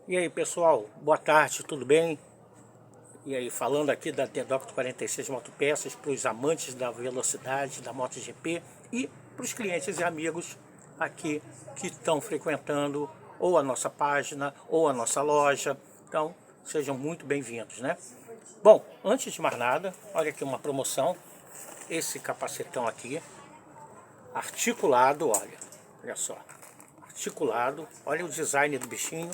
E aí pessoal, boa tarde, tudo bem? E aí, falando aqui da T-Doctor 46 Motopeças para os amantes da velocidade, da MotoGP e para os clientes e amigos aqui que estão frequentando ou a nossa página ou a nossa loja. Então, sejam muito bem-vindos, né? Bom, antes de mais nada, olha aqui uma promoção. Esse capacetão aqui, articulado, olha só. Articulado, olha o design do bichinho,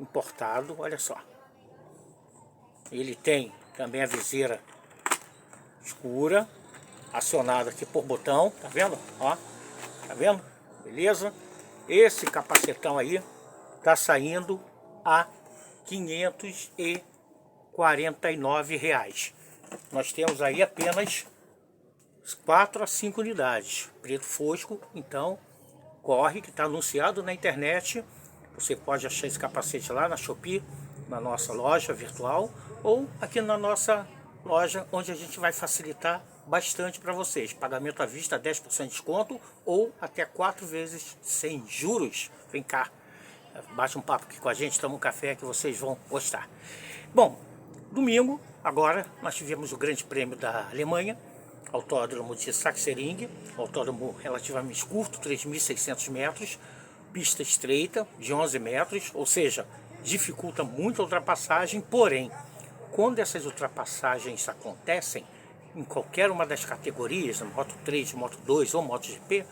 importado, olha só. Ele tem também a viseira escura, acionada aqui por botão, tá vendo? Ó, tá vendo? Beleza? Esse capacetão aí tá saindo a R$ 549. Nós temos aí apenas 4 a 5 unidades, preto fosco, então corre que está anunciado na internet. Você pode achar esse capacete lá na Shopee, na nossa loja virtual, ou aqui na nossa loja, onde a gente vai facilitar bastante para vocês. Pagamento à vista, 10% de desconto, ou até 4 vezes sem juros. Vem cá, bate um papo aqui com a gente, toma um café que vocês vão gostar. Bom, domingo, agora, nós tivemos o Grande Prêmio da Alemanha, autódromo de Sachsenring, autódromo relativamente curto, 3.600 metros, pista estreita de 11 metros, ou seja, dificulta muito a ultrapassagem, porém, quando essas ultrapassagens acontecem, em qualquer uma das categorias, Moto 3, Moto 2 ou MotoGP,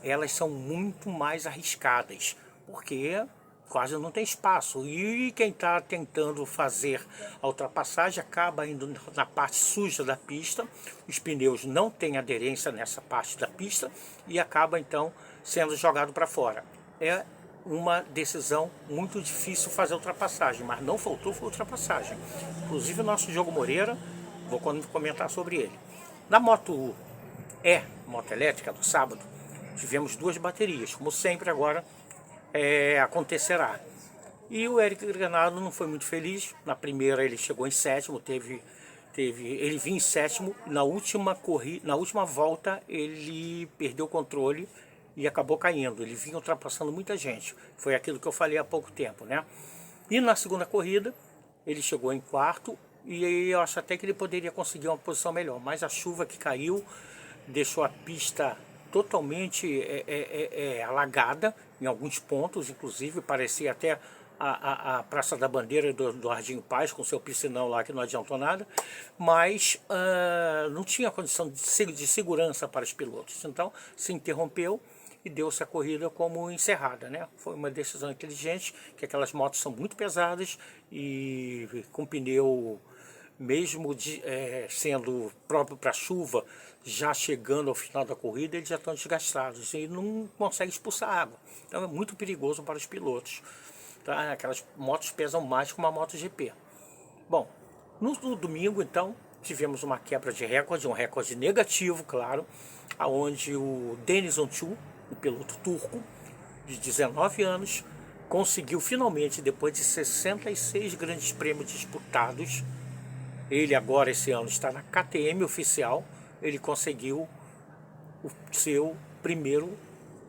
elas são muito mais arriscadas, porque quase não tem espaço, e quem está tentando fazer a ultrapassagem acaba indo na parte suja da pista, os pneus não têm aderência nessa parte da pista e acaba então sendo jogado para fora. É uma decisão muito difícil fazer a ultrapassagem, mas não faltou foi ultrapassagem. Inclusive o nosso Diogo Moreira, vou comentar sobre ele. Na moto elétrica do sábado, tivemos 2 baterias, como sempre agora acontecerá. E o Eric Granado não foi muito feliz. Na primeira ele chegou em sétimo, ele vinha em sétimo. Na última volta ele perdeu o controle e acabou caindo. Ele vinha ultrapassando muita gente. Foi aquilo que eu falei há pouco tempo, né? E na segunda corrida ele chegou em quarto e eu acho até que ele poderia conseguir uma posição melhor, mas a chuva que caiu deixou a pista totalmente alagada em alguns pontos, inclusive parecia até a Praça da Bandeira do Ardinho Paz, com seu piscinão lá que não adiantou nada, mas não tinha condição de segurança para os pilotos, então se interrompeu e deu-se a corrida como encerrada, né? Foi uma decisão inteligente, que aquelas motos são muito pesadas e com pneu, mesmo sendo próprio para chuva, já chegando ao final da corrida, eles já estão desgastados e não conseguem expulsar água. Então é muito perigoso para os pilotos. Tá? Aquelas motos pesam mais que uma MotoGP. Bom, no domingo, então, tivemos uma quebra de recorde, um recorde negativo, claro, aonde o Deniz Öncü, o piloto turco, de 19 anos, conseguiu finalmente, depois de 66 grandes prêmios disputados, ele agora esse ano está na KTM oficial, ele conseguiu o seu primeiro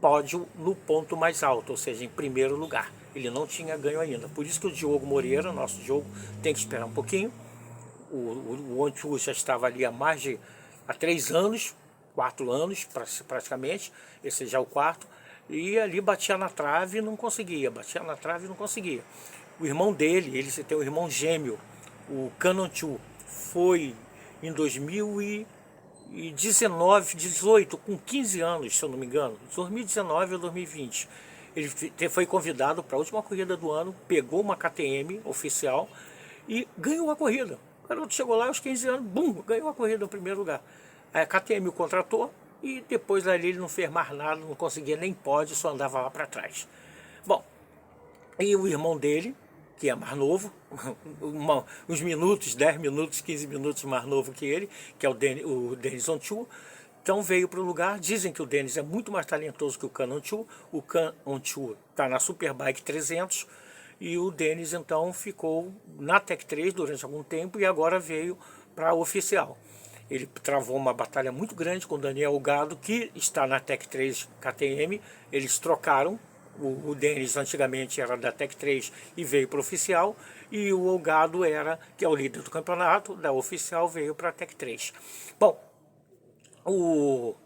pódio no ponto mais alto, ou seja, em primeiro lugar. Ele não tinha ganho ainda. Por isso que o Diogo Moreira, nosso Diogo, tem que esperar um pouquinho. O Öncü já estava ali há 3 anos, 4 anos praticamente, esse já é o quarto, e ali batia na trave e não conseguia, batia na trave e não conseguia. O irmão dele, ele tem um irmão gêmeo, o Can Öncü, foi em 2019, 18, com 15 anos, se eu não me engano, 2019 ou 2020. Ele foi convidado para a última corrida do ano, pegou uma KTM oficial e ganhou a corrida. O garoto chegou lá aos 15 anos, bum, ganhou a corrida no primeiro lugar. A KTM o contratou e depois ali ele não fez mais nada, não conseguia nem pódio, só andava lá para trás. Bom, e o irmão dele, que é mais novo, uns minutos, 10 minutos, 15 minutos mais novo que ele, que é o Deniz Öncü, então veio para o lugar. Dizem que o Deniz é muito mais talentoso que o Can Öncü. O Can Öncü está na Superbike 300 e o Deniz então ficou na Tech 3 durante algum tempo e agora veio para a oficial. Ele travou uma batalha muito grande com o Daniel Gado, que está na Tech 3 KTM. Eles trocaram O Denis antigamente era da Tec 3 e veio para o oficial, e o Olgado que é o líder do campeonato, da oficial, veio para a Tec 3. Bom, o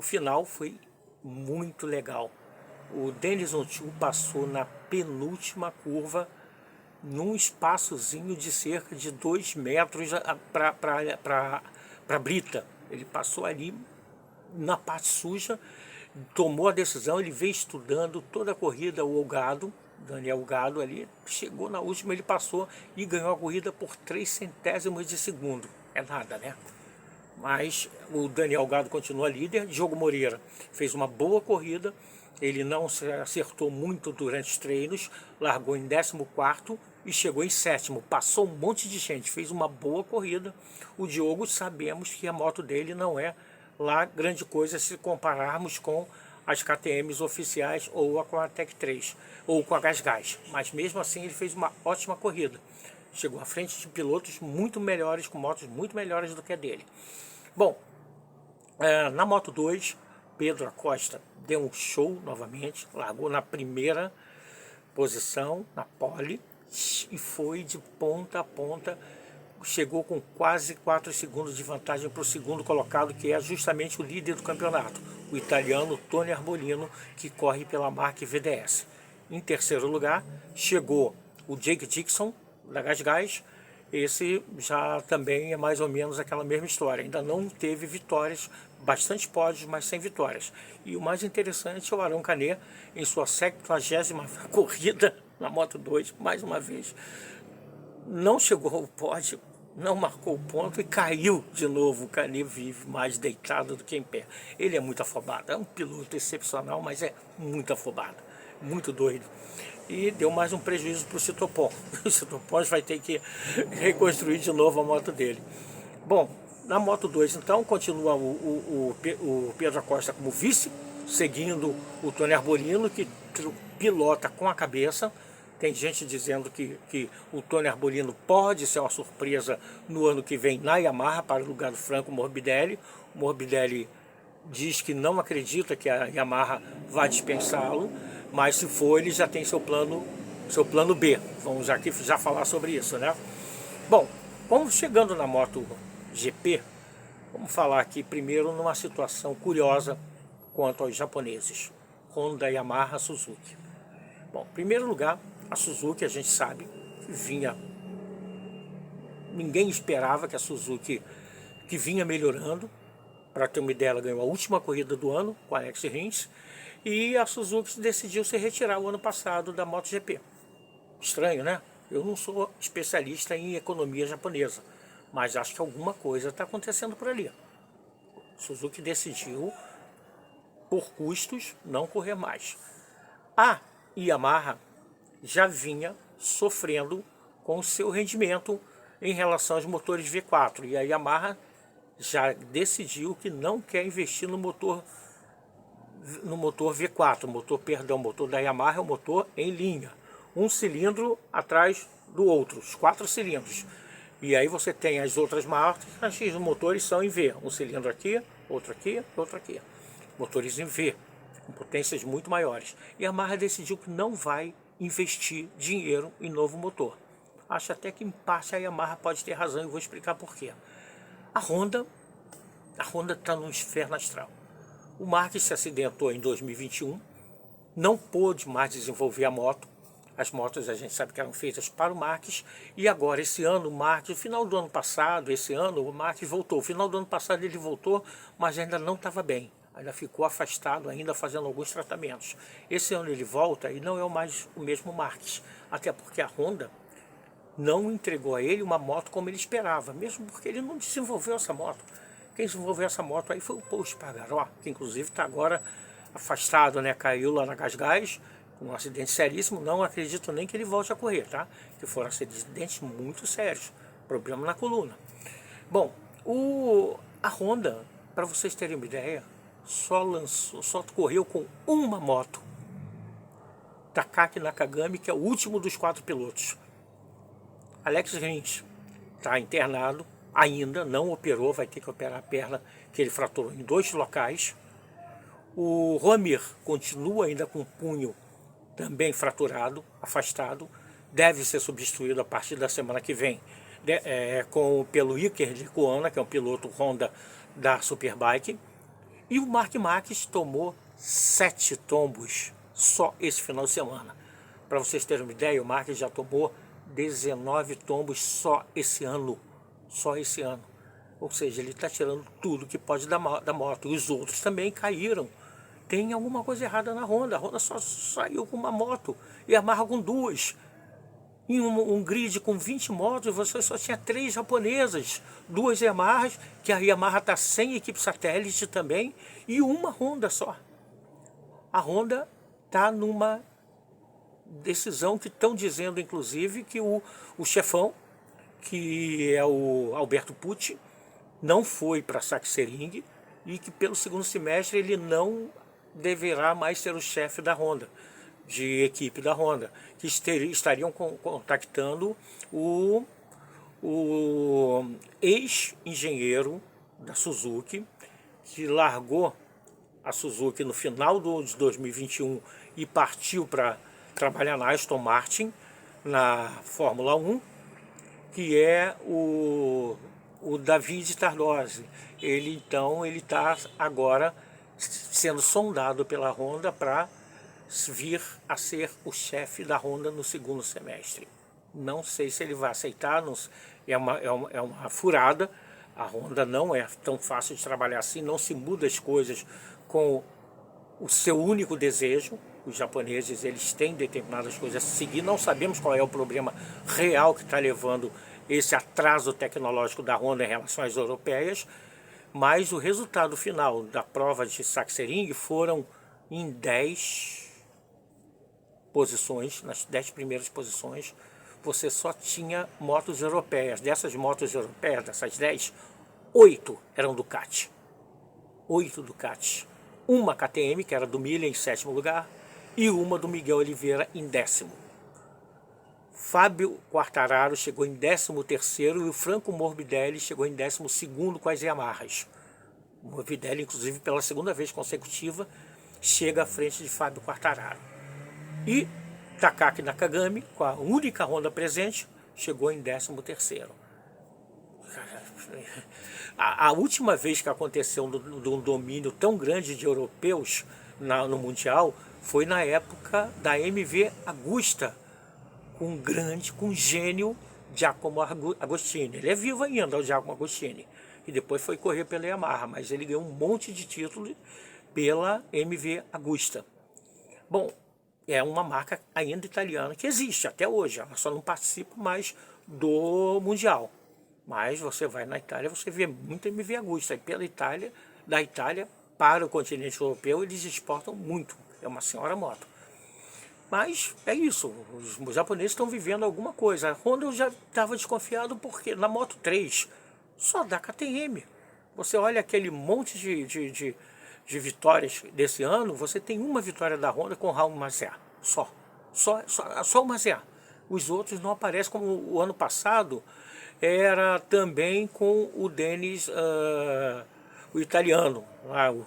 final foi muito legal. O Denis Ontill passou na penúltima curva, num espaçozinho de cerca de 2 metros para a brita. Ele passou ali na parte suja, tomou a decisão. Ele veio estudando toda a corrida, o Olgado, Daniel Olgado ali, chegou na última, ele passou e ganhou a corrida por 3 centésimos de segundo. É nada, né? Mas o Daniel Olgado continua líder. Diogo Moreira fez uma boa corrida, ele não se acertou muito durante os treinos, largou em 14º e chegou em 7º, passou um monte de gente, fez uma boa corrida. O Diogo, sabemos que a moto dele não é lá grande coisa se compararmos com as KTMs oficiais ou com a Tec 3 ou com a GasGas, mas mesmo assim ele fez uma ótima corrida, chegou à frente de pilotos muito melhores, com motos muito melhores do que a dele. Bom, na Moto 2, Pedro Acosta deu um show novamente, largou na primeira posição, na pole, e foi de ponta a ponta, chegou com quase 4 segundos de vantagem para o segundo colocado, que é justamente o líder do campeonato, o italiano Tony Arbolino, que corre pela marca VDS. Em terceiro lugar, chegou o Jake Dixon, da GasGas. Esse já também é mais ou menos aquela mesma história, ainda não teve vitórias, bastante pódios, mas sem vitórias. E o mais interessante é o Arão Canet, em sua 70ª corrida na Moto 2, mais uma vez, não chegou ao pódio, não marcou o ponto e caiu de novo. O Canet vive mais deitado do que em pé. Ele é muito afobado, é um piloto excepcional, mas é muito afobado, muito doido. E deu mais um prejuízo para o Citopon. O Citopon vai ter que reconstruir de novo a moto dele. Bom, na Moto 2 então continua o Pedro Acosta como vice, seguindo o Tony Arbolino, que pilota com a cabeça. Tem gente dizendo que o Tony Arbolino pode ser uma surpresa no ano que vem na Yamaha, para o lugar do Franco Morbidelli. O Morbidelli diz que não acredita que a Yamaha vai dispensá-lo, mas se for, ele já tem seu plano B. Vamos aqui já falar sobre isso, né? Bom, vamos chegando na Moto GP, vamos falar aqui primeiro numa situação curiosa quanto aos japoneses, Honda, Yamaha, Suzuki. Bom, em primeiro lugar, a Suzuki, a gente sabe que vinha, ninguém esperava que a Suzuki, que vinha melhorando. Para ter uma ideia, ela ganhou a última corrida do ano com a Alex Rins, e a Suzuki decidiu se retirar o ano passado da MotoGP. Estranho, né? Eu não sou especialista em economia japonesa, mas acho que alguma coisa está acontecendo por ali. A Suzuki decidiu, por custos, não correr mais. A Yamaha já vinha sofrendo com o seu rendimento em relação aos motores V4, e a Yamaha já decidiu que não quer investir no motor V4, o motor da Yamaha é o motor em linha, um cilindro atrás do outro, os 4 cilindros. E aí você tem as outras marcas, os motores são em V, um cilindro aqui, outro aqui, outro aqui. Motores em V, com potências muito maiores. E a Yamaha decidiu que não vai investir dinheiro em novo motor. Acho até que em parte a Yamaha pode ter razão, e vou explicar por quê. A Honda está no inferno astral. O Marques se acidentou em 2021, não pôde mais desenvolver a moto. As motos a gente sabe que eram feitas para o Marques, e agora esse ano o Marques, no final do ano passado, esse ano o Marques voltou. No final do ano passado ele voltou, mas ainda não estava bem. Ainda ficou afastado, ainda fazendo alguns tratamentos. Esse ano ele volta e não é mais o mesmo Marques, até porque a Honda não entregou a ele uma moto como ele esperava, mesmo porque ele não desenvolveu essa moto. Quem desenvolveu essa moto aí foi o Paul Espargaró, que inclusive está agora afastado, né? Caiu lá na GasGas, com um acidente seríssimo. Não acredito nem que ele volte a correr, tá? Que foram acidentes muito sérios, problema na coluna. Bom, a Honda, para vocês terem uma ideia, só correu com uma moto, Takaki Nakagami, que é o último dos 4 pilotos. Alex Rins está internado, ainda não operou, vai ter que operar a perna que ele fraturou em 2 locais. O Juan continua ainda com o punho também fraturado, afastado, deve ser substituído a partir da semana que vem pelo Iker Lecuona, que é um piloto Honda da Superbike. E o Marc Marquez tomou 7 tombos só esse final de semana. Para vocês terem uma ideia, o Marquez já tomou 19 tombos só esse ano. Só esse ano. Ou seja, ele está tirando tudo que pode da moto. E os outros também caíram. Tem alguma coisa errada na Honda. A Honda só saiu com uma moto e Yamaha com 2. Em um grid com 20 motos, você só tinha 3 japonesas, 2 Yamahas, que a Yamaha está sem equipe satélite também, e uma Honda só. A Honda está numa decisão que estão dizendo, inclusive, que o chefão, que é o Alberto Pucci, não foi para Sachsenring e que pelo segundo semestre ele não deverá mais ser o chefe da Honda, de equipe da Honda, que estariam contactando o ex-engenheiro da Suzuki, que largou a Suzuki no final de 2021 e partiu para trabalhar na Aston Martin, na Fórmula 1, que é o David Tardozzi. Ele está agora sendo sondado pela Honda para vir a ser o chefe da Honda no segundo semestre. Não sei se ele vai aceitar, é uma furada. A Honda não é tão fácil de trabalhar assim, não se muda as coisas com o seu único desejo. Os japoneses, eles têm determinadas coisas a seguir, não sabemos qual é o problema real que está levando esse atraso tecnológico da Honda em relação às europeias, mas o resultado final da prova de Sachsenring foram em 10 posições, nas 10 primeiras posições, você só tinha motos europeias. Dessas motos europeias, dessas 10, 8 eram Ducati. 8 Ducati. Uma KTM, que era do Miller, em 7º lugar, e uma do Miguel Oliveira em 10º. Fábio Quartararo chegou em 13º e o Franco Morbidelli chegou em 12º com as Yamahas. O Morbidelli, inclusive, pela segunda vez consecutiva, chega à frente de Fábio Quartararo. E Takaki Nakagami, com a única Honda presente, chegou em 13º. A última vez que aconteceu um domínio tão grande de europeus no Mundial foi na época da MV Agusta, com um gênio Giacomo Agostini. Ele é vivo ainda, o Giacomo Agostini, e depois foi correr pela Yamaha, mas ele ganhou um monte de títulos pela MV Agusta. Bom, é uma marca ainda italiana que existe até hoje, ela só não participa mais do Mundial. Mas você vai na Itália, você vê muita MV Agusta, e pela Itália, da Itália para o continente europeu, eles exportam muito, é uma senhora moto. Mas é isso, os japoneses estão vivendo alguma coisa. A Honda eu já estava desconfiado porque na Moto 3 só dá KTM. Você olha aquele monte de vitórias desse ano, você tem uma vitória da Honda com o Raul Maziar. Só o Maziar. Os outros não aparecem, como o ano passado era também com o Denis, o italiano,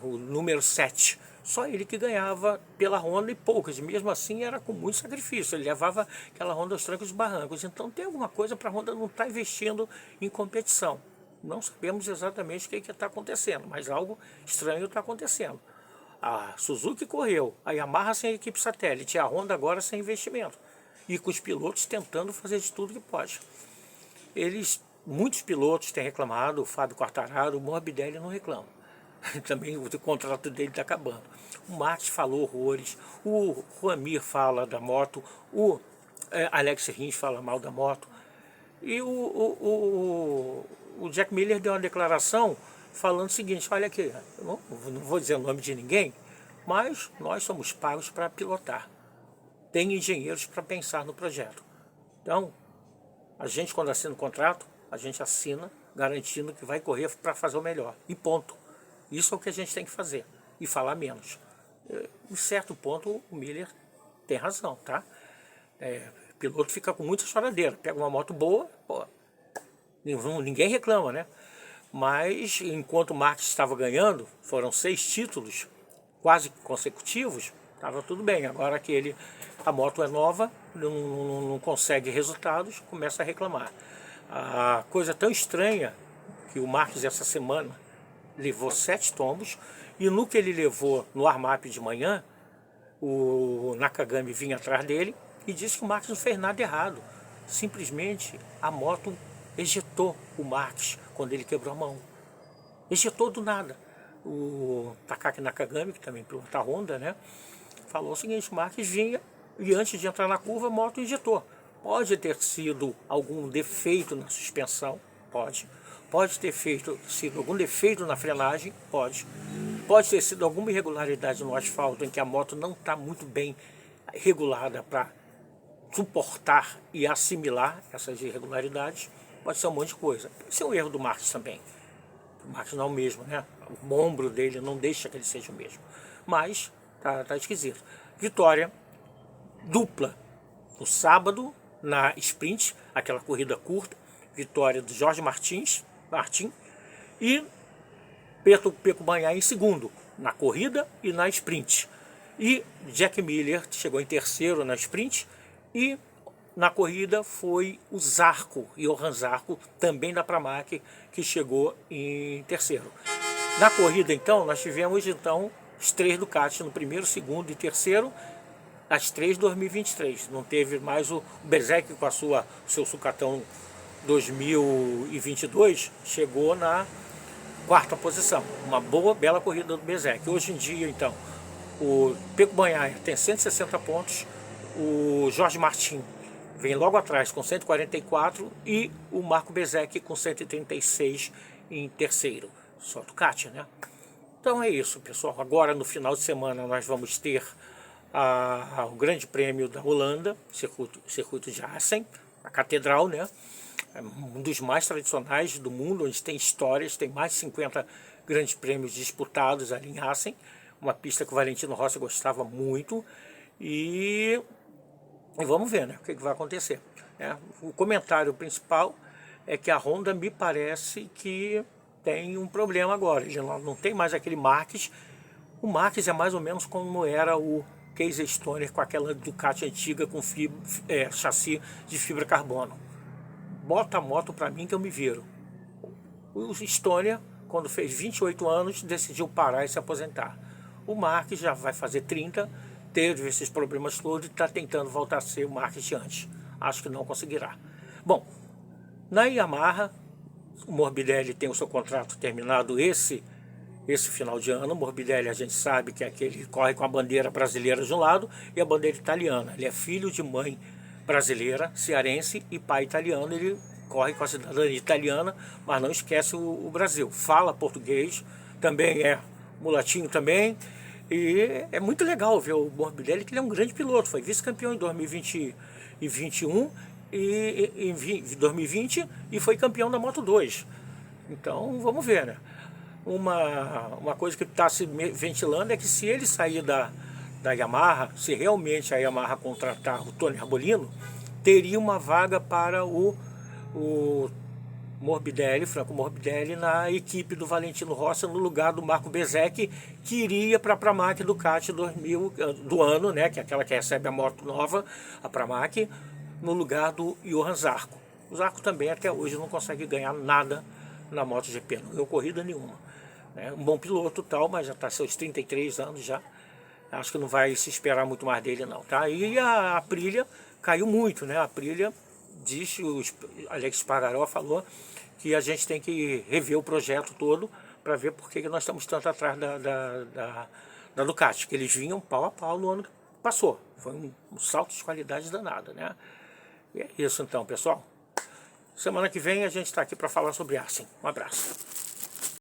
o número 7. Só ele que ganhava pela Honda e poucas. Mesmo assim era com muito sacrifício. Ele levava aquela Honda aos trancos e barrancos. Então tem alguma coisa para a Honda não estar investindo em competição. Não sabemos exatamente o que está acontecendo, mas algo estranho está acontecendo. A Suzuki correu, a Yamaha sem equipe satélite, e a Honda agora sem investimento. E com os pilotos tentando fazer de tudo que pode. Muitos pilotos têm reclamado, o Fábio Quartararo, o Morbidelli não reclama. Também o contrato dele está acabando. O Max falou horrores, o Juan Mir fala da moto, o Alex Rins fala mal da moto. E o Jack Miller deu uma declaração falando o seguinte: olha aqui, eu não vou dizer o nome de ninguém, mas nós somos pagos para pilotar. Tem engenheiros para pensar no projeto. Então, a gente, quando assina o contrato, a gente assina garantindo que vai correr para fazer o melhor. E ponto. Isso é o que a gente tem que fazer. E falar menos. Em certo ponto, o Miller tem razão, tá? O piloto fica com muita choradeira. Pega uma moto boa, pô, ninguém reclama, né? Mas, enquanto o Max estava ganhando, foram 6 títulos, quase consecutivos, estava tudo bem. Agora que a moto é nova, não consegue resultados, começa a reclamar. A coisa tão estranha que o Marques essa semana levou 7 tombos, e no que ele levou no warm-up de manhã, o Nakagami vinha atrás dele e disse que o Marques não fez nada errado. Simplesmente a moto ejetou o Marques quando ele quebrou a mão. Ejetou do nada. O Takaki Nakagami, que também pilota a Honda, né, falou o seguinte: o Marques vinha e antes de entrar na curva a moto ejetou. Pode ter sido algum defeito na suspensão, pode. Pode ter sido algum defeito na frenagem, pode. Pode ter sido alguma irregularidade no asfalto em que a moto não está muito bem regulada para suportar e assimilar essas irregularidades. Pode ser um monte de coisa. Pode ser um erro do Marques também. O Marques não é o mesmo, né? O ombro dele não deixa que ele seja o mesmo. Mas tá esquisito. Vitória dupla no sábado na sprint, aquela corrida curta. Vitória do Jorge Martin e Peco Banhaia em segundo, na corrida e na sprint. E Jack Miller chegou em terceiro na sprint, e na corrida foi o Johan Zarco, também da Pramac, que chegou em terceiro. Na corrida, então, nós tivemos os 3 Ducati no primeiro, segundo e terceiro, as 3 2023. Não teve mais o Bezzecchi com seu sucatão 2022, chegou na 4ª posição. Uma bela corrida do Bezzecchi. Hoje em dia, então, o Peco Banhaia tem 160 pontos, o Jorge Martin vem logo atrás com 144 e o Marco Bezzecchi com 136 em terceiro. Só Ducati, né? Então é isso, pessoal. Agora, no final de semana, nós vamos ter o Grande Prêmio da Holanda, circuito de Assen, a Catedral, né? Um dos mais tradicionais do mundo, onde tem histórias, tem mais de 50 grandes prêmios disputados ali em Assen, uma pista que o Valentino Rossi gostava muito, e vamos ver, né, o que vai acontecer. O comentário principal é que a Honda me parece que tem um problema agora, ele não tem mais aquele Marques. O Marques é mais ou menos como era o Casey Stoner com aquela Ducati antiga com chassi de fibra carbono. Bota a moto para mim que eu me viro. O Stoner, quando fez 28 anos, decidiu parar e se aposentar. O Marques já vai fazer 30, teve esses problemas todos e está tentando voltar a ser o Marques de antes. Acho que não conseguirá. Bom, na Yamaha, o Morbidelli tem o seu contrato terminado esse final de ano. O Morbidelli, a gente sabe que é aquele que corre com a bandeira brasileira de um lado e a bandeira italiana. Ele é filho de mãe brasileira, cearense, e pai italiano. Ele corre com a cidadania italiana, mas não esquece o Brasil. Fala português, também é mulatinho também, e é muito legal ver o Morbidelli, que ele é um grande piloto. Foi vice-campeão em 2020 e 21 e em 2020 e foi campeão da Moto 2. Então vamos ver, né? Uma coisa que está se ventilando é que se ele sair da Yamaha, se realmente a Yamaha contratar o Tony Arbolino, teria uma vaga para o Morbidelli, Franco Morbidelli, na equipe do Valentino Rossi, no lugar do Marco Bezzecchi, que iria para a Pramac Ducati do ano, né, que é aquela que recebe a moto nova, a Pramac, no lugar do Johan Zarco. O Zarco também até hoje não consegue ganhar nada na MotoGP, não deu corrida nenhuma. Um bom piloto tal, mas já está seus 33 anos já. Acho que não vai se esperar muito mais dele não, tá? E a Aprilia caiu muito, né? A Aprilia, disse, o Alex Espargaró falou que a gente tem que rever o projeto todo para ver por que nós estamos tanto atrás da Ducati, que eles vinham pau a pau no ano que passou. Foi um salto de qualidade danado, né? E é isso então, pessoal. Semana que vem a gente está aqui para falar sobre Assen. Um abraço.